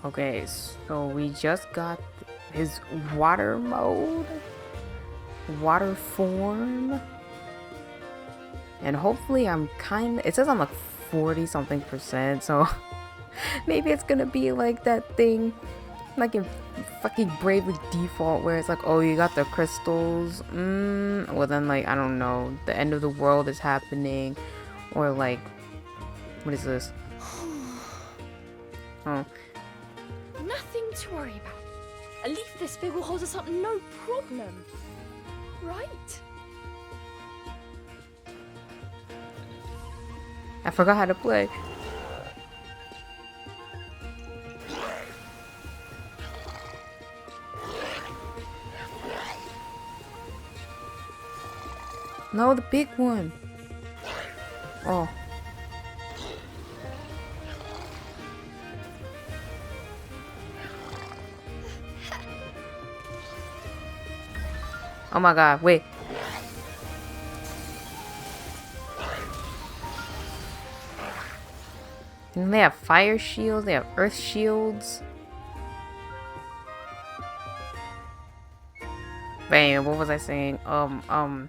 Okay, so we just got his water mode, water form, and hopefully it says I'm like 40 something percent, so maybe it's gonna be like that thing, like in fucking Bravely Default, where it's like, oh, you got the crystals, well then, like, I don't know, the end of the world is happening, or like, what is this? Oh. Nothing to worry about. A leaf this big will hold us up no problem. Right? I forgot how to play. No, the big one. Oh. Oh my god, wait. And they have fire shields, they have earth shields. Bam, what was I saying? Oh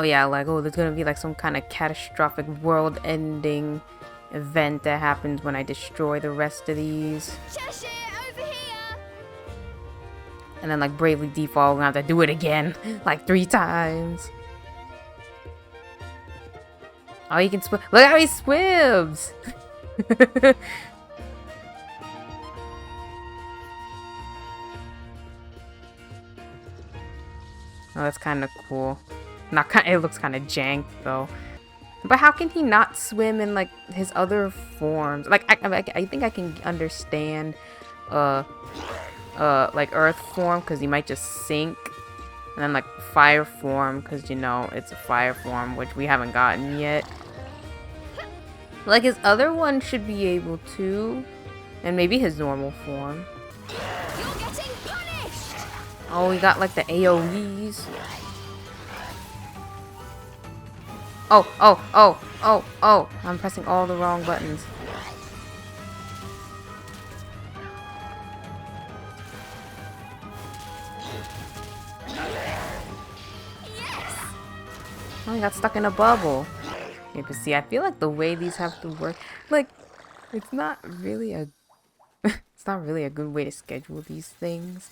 yeah, like, oh, there's gonna be like some kind of catastrophic world-ending event that happens when I destroy the rest of these. Cheshire, over here! And then like Bravely Default, we're gonna have to do it again, like 3 times. Oh, he can swim. Look how he swims! Oh, that's kind of cool. It looks kind of jank though. But how can he not swim in like his other forms? Like I think I can understand like earth form, because he might just sink, and then like fire form, because you know it's a fire form, which we haven't gotten yet. Like his other one should be able to, and maybe his normal form. You're getting punished! Oh, we got like the AoEs. Oh, I'm pressing all the wrong buttons. Yes! Oh, I got stuck in a bubble. Yeah, but see, I feel like the way these have to work, like, it's not really a it's not really a good way to schedule these things.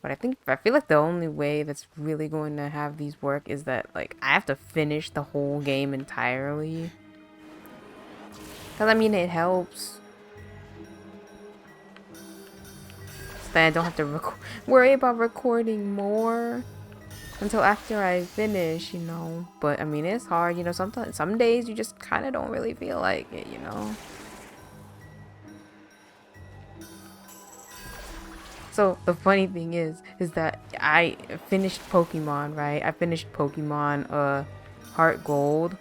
But I feel like the only way that's really going to have these work is that, like, I have to finish the whole game entirely. Because, I mean, it helps. So that I don't have to worry about recording more until after I finish, you know. But, I mean, it's hard, you know. Sometimes, some days you just kind of don't really feel like it, you know. So the funny thing is that I finished Pokemon, right? I finished Pokemon Heart Gold.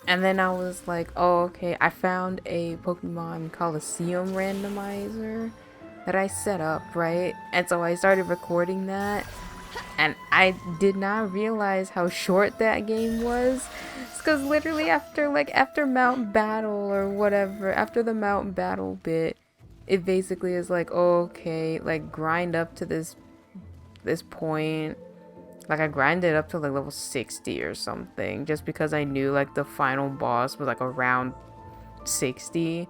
And then I was like, oh, okay, I found a Pokemon Coliseum randomizer that I set up, right? And so I started recording that. And I did not realize how short that game was. It's because literally after Mount Battle or whatever, after the Mount Battle bit, it basically is like, oh, okay, like grind up to this point. Like I grinded up to like level 60 or something, just because I knew like the final boss was like around 60.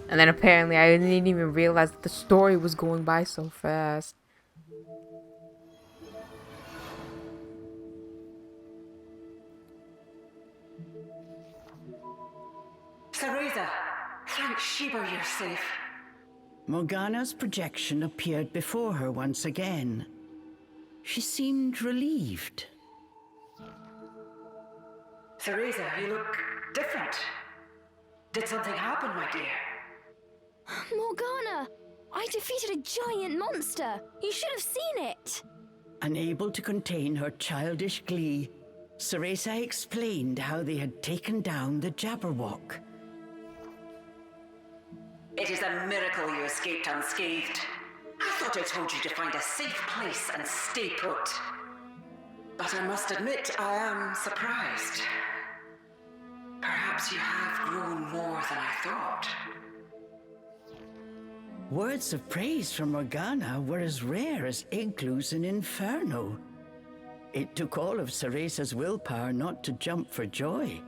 And then apparently I didn't even realize that the story was going by so fast. Cereza! Thank Shiba you're safe. Morgana's projection appeared before her once again. She seemed relieved. Cereza, you look different. Did something happen, my dear? Morgana! I defeated a giant monster! You should have seen it! Unable to contain her childish glee, Cereza explained how they had taken down the Jabberwock. It is a miracle you escaped unscathed. I thought I told you to find a safe place and stay put. But I must admit, I am surprised. Perhaps you have grown more than I thought. Words of praise from Morgana were as rare as igloos in Inferno. It took all of Cereza's willpower not to jump for joy.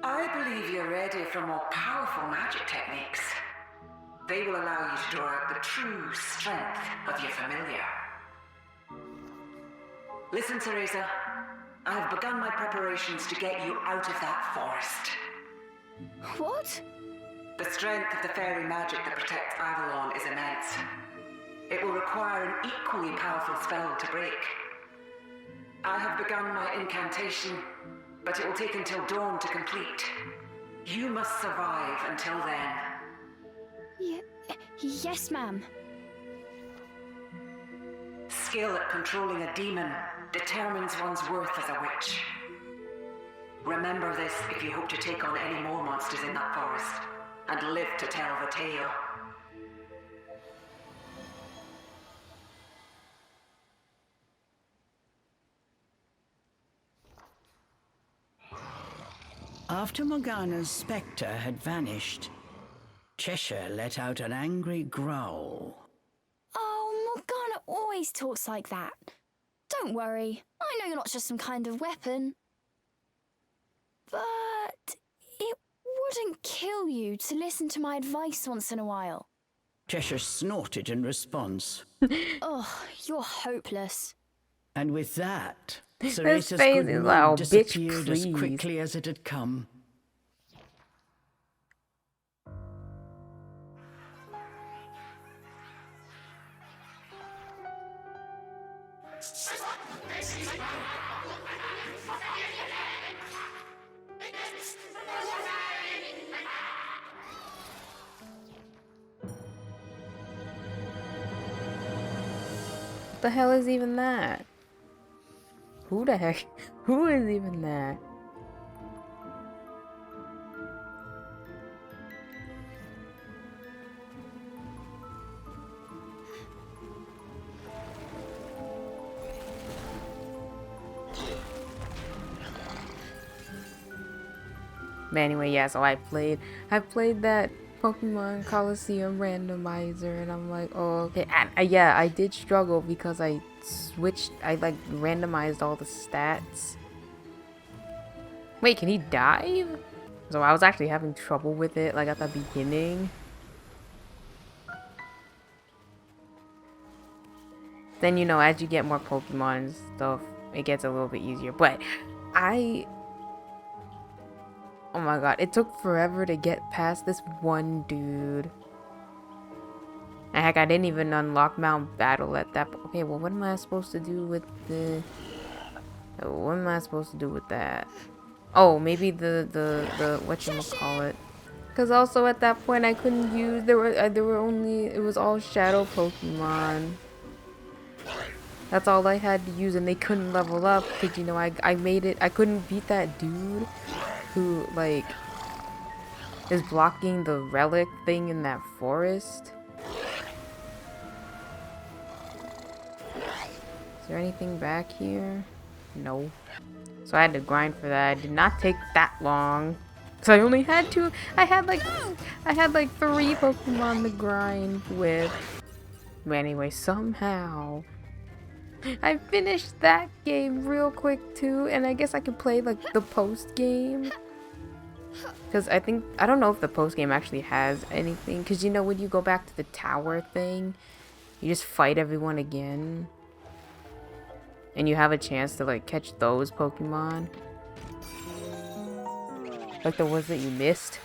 I believe you're ready for more powerful magic techniques. They will allow you to draw out the true strength of your familiar. Listen, Cereza. I have begun my preparations to get you out of that forest. What? The strength of the fairy magic that protects Avalon is immense. It will require an equally powerful spell to break. I have begun my incantation, but it will take until dawn to complete. You must survive until then. Yes, ma'am. Skill at controlling a demon determines one's worth as a witch. Remember this if you hope to take on any more monsters in that forest, and live to tell the tale. After Morgana's spectre had vanished, Cheshire let out an angry growl. Oh, Morgana always talks like that. Don't worry, I know you're not just some kind of weapon. But it wouldn't kill you to listen to my advice once in a while. Cheshire snorted in response. Oh, you're hopeless. And with that, His Cereza's face good is mood like, "Oh, bitch, disappeared as please." quickly as it had come. What the hell is even that? Who the heck? Who is even that? But anyway, yeah, so I played that Pokemon Coliseum randomizer, and I'm like, oh, okay. And yeah, I did struggle because I like randomized all the stats. Wait, can he dive? So I was actually having trouble with it, like at the beginning. Then, you know, as you get more Pokemon and stuff, it gets a little bit easier. But oh my god, it took forever to get past this one dude. And heck, I didn't even unlock Mount Battle at that point. Okay, well, what am I supposed to do with the... What am I supposed to do with that? Oh, maybe the whatchamacallit. Because also at that point, I couldn't use... There were only... It was all Shadow Pokemon. That's all I had to use, and they couldn't level up. Because, you know, I made it... I couldn't beat that dude who, like, is blocking the relic thing in that forest. Is there anything back here? No. So I had to grind for that. It did not take that long. So I only had two. I had like 3 Pokemon to grind with. But anyway, somehow I finished that game real quick too, and I guess I could play like the post game. Because I don't know if the post game actually has anything. Because, you know, when you go back to the tower thing, you just fight everyone again. And you have a chance to, like, catch those Pokemon. Like the ones that you missed.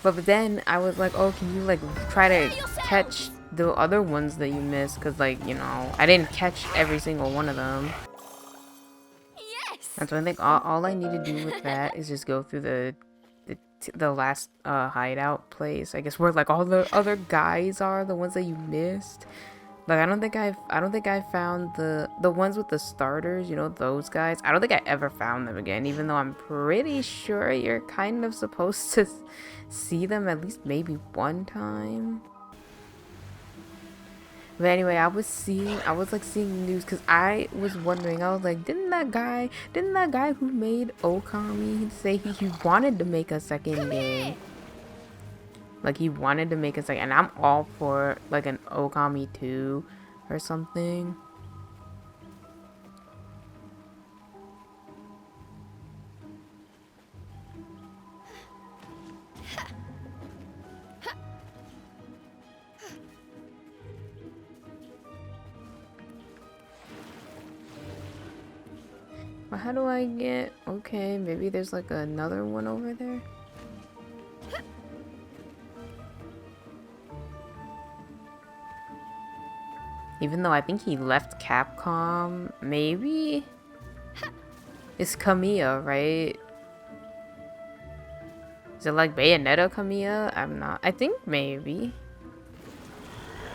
But then I was like, oh, can you, like, try to catch the other ones that you missed? Because, like, you know, I didn't catch every single one of them. And so I think all I need to do with that is just go through the last hideout place, I guess, where like all the other guys are, the ones that you missed. Like I don't think I found the ones with the starters, you know, those guys. I don't think I ever found them again, even though I'm pretty sure you're kind of supposed to see them at least maybe one time. But anyway, I was like seeing news because I was wondering. I was like, didn't that guy who made Okami say he wanted to make a second game? Like he wanted to make a second, and I'm all for like an Okami 2 or something. But how do I get... Okay, maybe there's like another one over there. Even though I think he left Capcom, maybe? It's Kamiya, right? Is it like Bayonetta Kamiya? I'm not... I think maybe.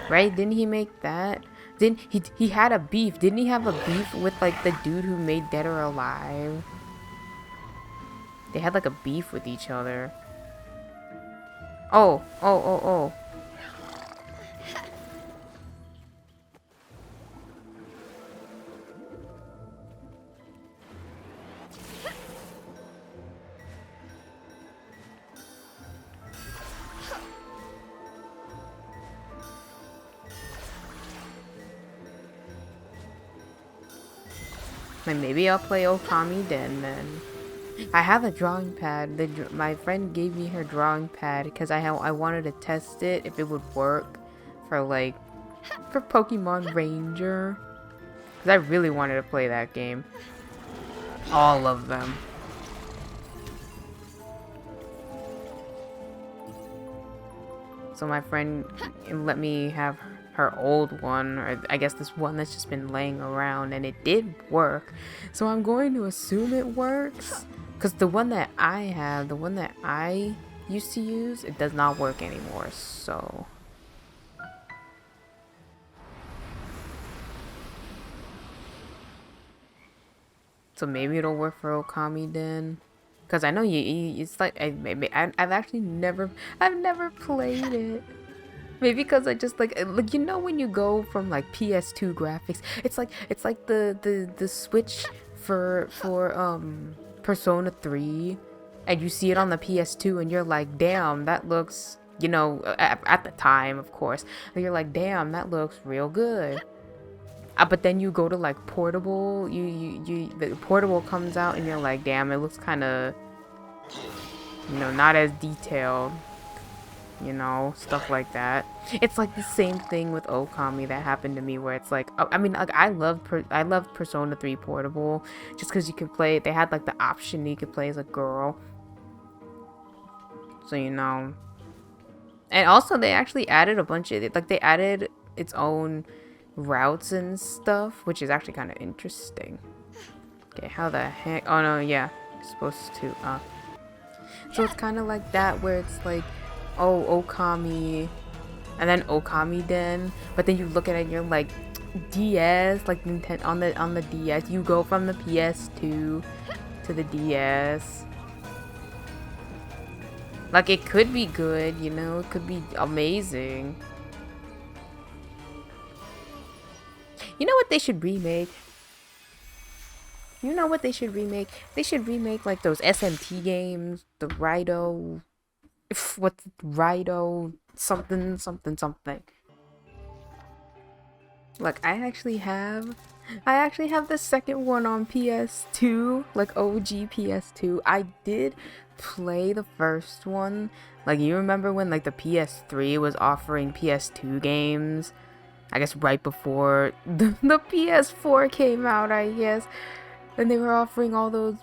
Right? Didn't he make that? Didn't he had a beef? Didn't he have a beef with like the dude who made Dead or Alive? They had like a beef with each other. Oh. Like maybe I'll play Okami then. I have a drawing pad. My friend gave me her drawing pad because I wanted to test it if it would work for like for Pokemon Ranger. Because I really wanted to play that game. All of them. So my friend let me have her old one, or I guess this one that's just been laying around, and it did work. So I'm going to assume it works. Because the one that I have, the one that I used to use, it does not work anymore, so... So maybe it'll work for Okami then. Because I know it's like, I've actually never played it. Maybe because I just like you know when you go from like PS2 graphics, it's like the switch for Persona 3, and you see it on the PS2 and you're like, damn, that looks, you know, at the time of course, and you're like, damn, that looks real good. But then you go to like portable, the portable comes out and you're like, damn, it looks kind of, you know, not as detailed. You know, stuff like that. It's like the same thing with Okami that happened to me, where it's like, I mean, like I loved Persona 3 Portable just because you could play. They had like the option you could play as a girl, so you know. And also they actually added a bunch of like they added its own routes and stuff, which is actually kind of interesting. Okay, how the heck? Oh no, yeah, you're supposed to. So it's kind of like that, where it's like, oh, Okami, and then Okami Den, but then you look at it and you're like, DS, like Nintendo on the DS, you go from the PS2 to the DS. Like it could be good, you know, it could be amazing. You know what they should remake? You know what they should remake? They should remake like those SMT games, the Raito, what's Raito something. Like I actually have the second one on PS2, like OG PS2. I did play the first one. Like you remember when like the PS3 was offering PS2 games? I guess right before the PS4 came out, I guess. And they were offering all those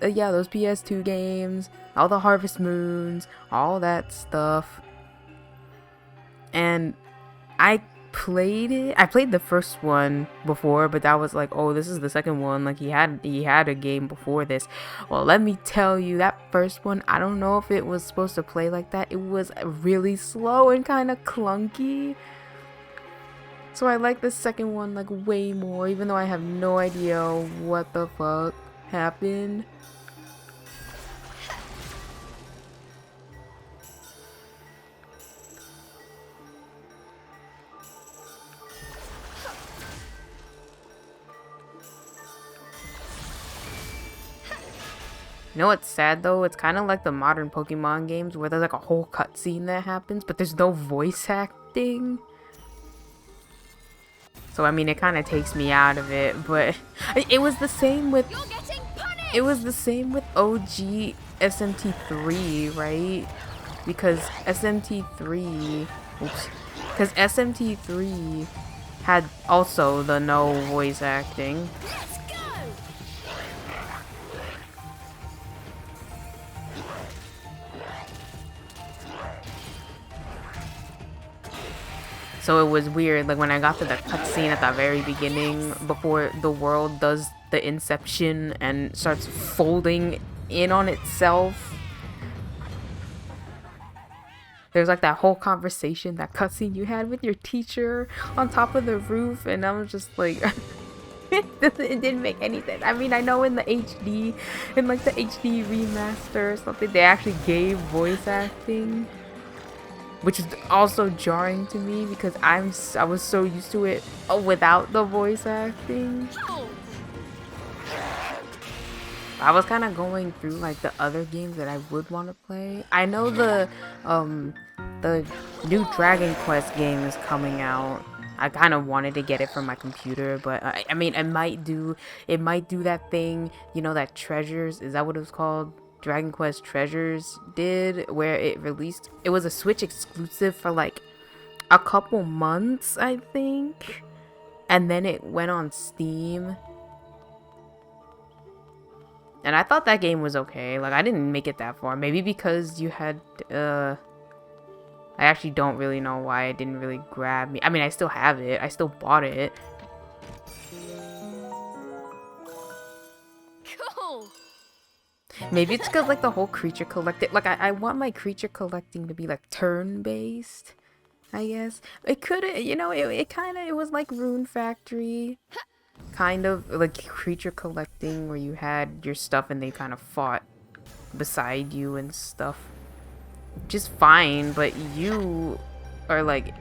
those PS2 games, all the Harvest Moons, all that stuff. And I played it. I played the first one before, but that was like, oh, this is the second one. Like he had a game before this. Well, let me tell you, that first one, I don't know if it was supposed to play like that. It was really slow and kind of clunky. So I like the second one like way more, even though I have no idea what the fuck happened. You know what's sad though? It's kind of like the modern Pokemon games where there's like a whole cutscene that happens, but there's no voice acting. So I mean, it kind of takes me out of it. But it was the same with OG SMT3, right? Because SMT3, because SMT3 had also the no voice acting. Let's go! So it was weird, like when I got to the cutscene at the very beginning, before the world does the inception and starts folding in on itself. There's like that whole conversation, that cutscene you had with your teacher on top of the roof, and I was just like, it didn't make any sense. I mean, I know in the HD, in like the HD remaster or something, they actually gave voice acting, which is also jarring to me because I was so used to it without the voice acting. I was kind of going through like the other games that I would want to play. I know the new Dragon Quest game is coming out. I kind of wanted to get it for my computer, but I mean, it might do that thing, you know, that Treasures, is that what it was called? Dragon Quest Treasures did, where it was a Switch exclusive for like a couple months, I think, and then it went on Steam. And I thought that game was okay. Like, I didn't make it that far. Maybe because you had, I actually don't really know why it didn't really grab me. I mean, I still have it. I still bought it. Cool! Maybe it's because, like, the whole creature collecting... Like, I want my creature collecting to be, like, turn-based, I guess. It could, you know, it was like Rune Factory. Kind of like creature collecting where you had your stuff and they kind of fought beside you and stuff. Just fine, but you are like,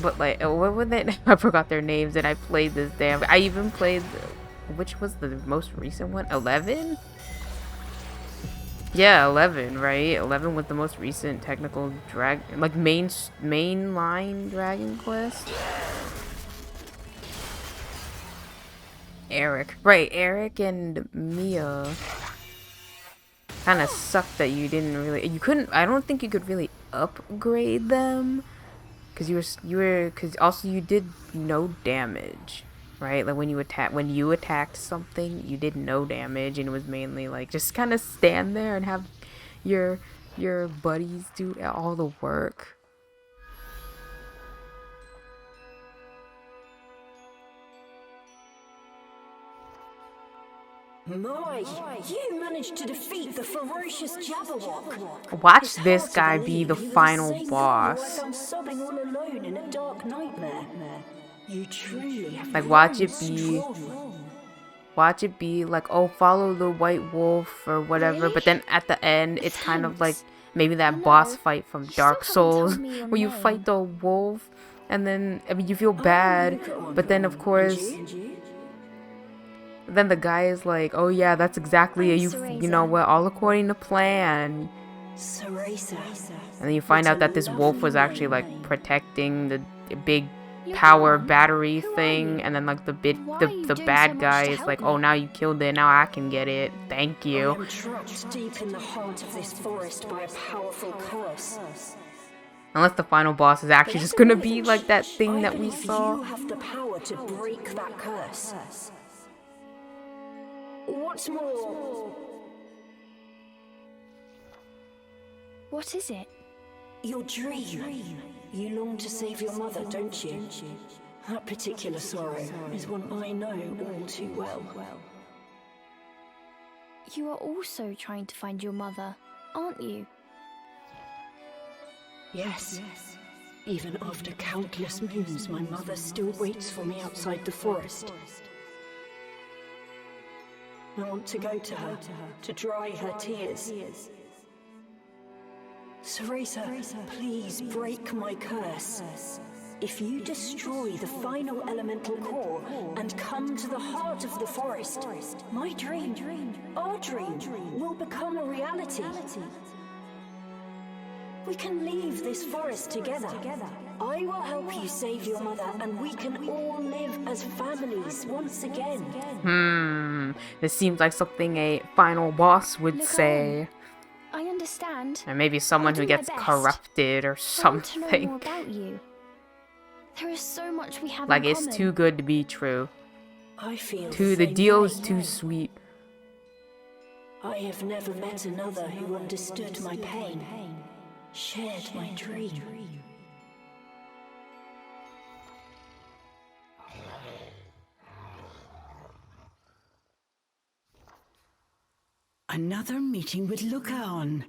what were they? I forgot their names, and I played this damn. I even played, which was the most recent one? 11? Yeah, 11, right? 11 was the most recent technical mainline Dragon Quest. Eric. Right, Eric and Mia kind of sucked that you couldn't, I don't think you could really upgrade them. Because because also you did no damage, right? Like when you attacked something, you did no damage, and it was mainly like just kind of stand there and have your buddies do all the work. My, you managed to defeat the ferocious Jabberwock. Watch this guy be the final boss. Like I'm sobbing all alone in a dark nightmare. You truly have Like watch it be like, oh, follow the white wolf or whatever, but then at the end it's kind of like maybe that boss fight from Dark Souls where you fight the wolf and then, I mean, you feel bad, but then of course then the guy is like, oh yeah, that's exactly you know what, all according to plan. Cereza. And then you find out that this wolf was actually like protecting the big power battery thing, and then like the bad guy is like, oh, now you killed it, now I can get it, thank you. I am trapped deep in the heart of this forest by a powerful curse. Unless the final boss is actually just gonna be like that thing that we saw. You have the power to break that curse. What's more, What is it? your dream. You long to save your mother, don't you? That particular sorrow is one I know all too well. You are also trying to find your mother, aren't you? Yes. Even after countless moons, my mother still waits for me outside the forest. I want to go to her, to dry her tears. Cereza, please break my curse. if you destroy the final elemental core and come to the heart of the forest, my dream, our dream, will become a reality. We can leave this forest together. I will help you save your mother, and we can all live as families once again. This seems like something a final boss would Look say. I understand. Or maybe someone I'll who do my gets best. corrupted or I want to know something. more about you. There is so much we have Like in it's common. too good to be true. I feel The same deal way. is too sweet. I have never met another who understood my pain, shared my dream. Another meeting with Lucaon.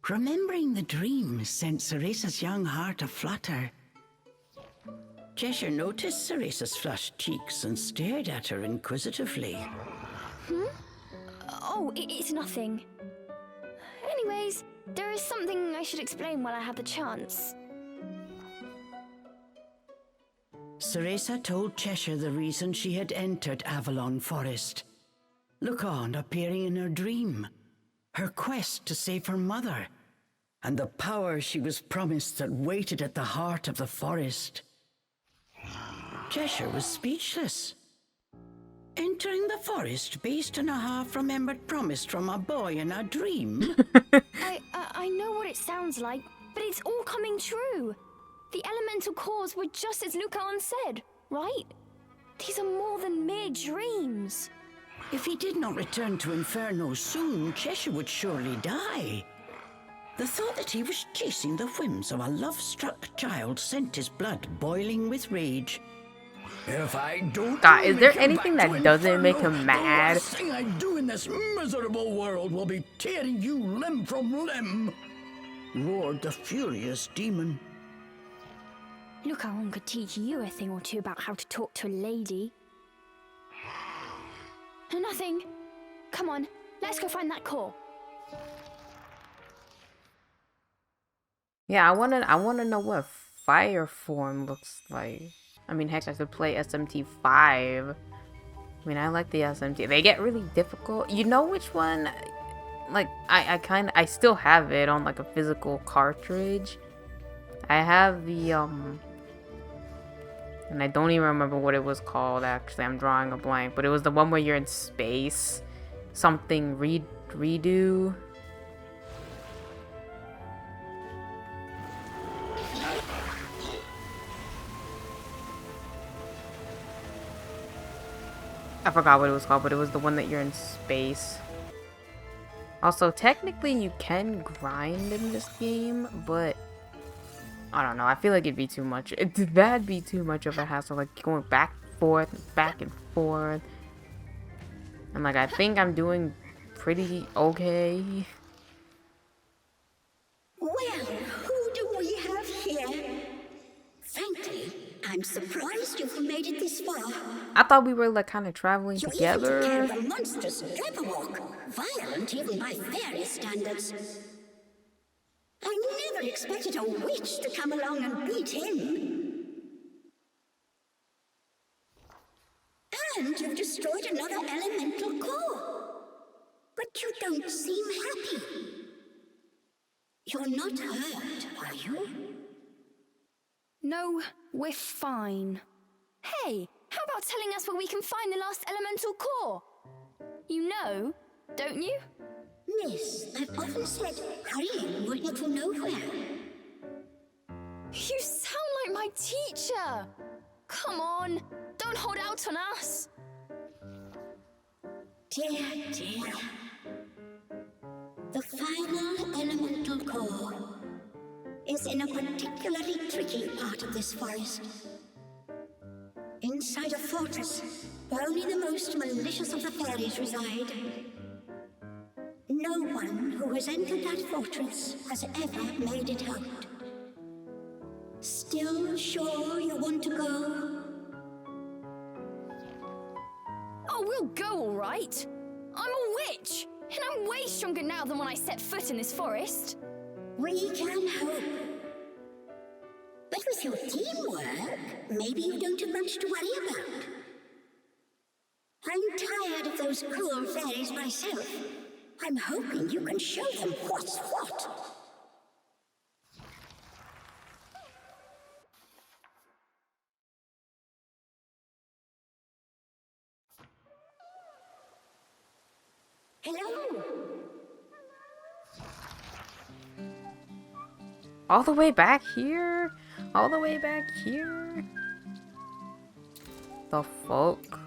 Remembering the dream sent Cereza's young heart aflutter. Cheshire noticed Cereza's flushed cheeks and stared at her inquisitively. Oh, it's nothing. Anyways, there is something I should explain while I have the chance. Cereza told Cheshire the reason she had entered Avalon Forest. Lucaon appearing in her dream, her quest to save her mother, and the power she was promised that waited at the heart of the forest. Cheshire was speechless. Entering the forest based on a half-remembered promise from a boy in a dream? I know what it sounds like, but it's all coming true. The elemental cores were just as Lucaon said, right? These are more than mere dreams. If he did not return to Inferno soon, Cheshire would surely die. The thought that he was chasing the whims of a love-struck child sent his blood boiling with rage. If I don't God, is there make him anything back to that doesn't make Inferno, him mad? The last thing I do in this miserable world will be tearing you limb from limb, roared the furious demon. Lucaon could teach you a thing or two about how to talk to a lady. Nothing. Come on, let's go find that core. Yeah, I wanna know what fire form looks like. I mean, heck, I could play SMT5. I mean, I like the SMT. They get really difficult. You know which one? Like, I still have it on like a physical cartridge. I have the and I don't even remember what it was called. Actually, I'm drawing a blank. But it was the one where you're in space. Something redo. I forgot what it was called, but it was the one that you're in space. Also, technically you can grind in this game, but I don't know. I feel like it'd be too much. That'd be too much of a hassle, like going back and forth. And like, I think I'm doing pretty okay. Well, who do we have here? Frankly, I'm surprised you've made it this far. I thought we were like kind of traveling You even together. took care of a monstrous Jabberwock, violent even by fairy standards. I never expected a witch to come along and beat him. And you've destroyed another elemental core. But you don't seem happy. You're not hurt, are you? No, we're fine. Hey, how about telling us where we can find the last elemental core? You know, don't you? Miss, I've often said hurrying will get you nowhere. You sound like my teacher! Come on, don't hold out on us! Dear, dear. The final elemental core is in a particularly tricky part of this forest. Inside a fortress where only the most malicious of the fairies reside. No one who has entered that fortress has ever made it out. Still sure you want to go? Oh, we'll go all right. I'm a witch, and I'm way stronger now than when I set foot in this forest. We can hope. But with your teamwork, maybe you don't have much to worry about. I'm tired of those cruel fairies myself. I'm hoping you can show them what's what. Hello? All the way back here? All the way back here? The fuck?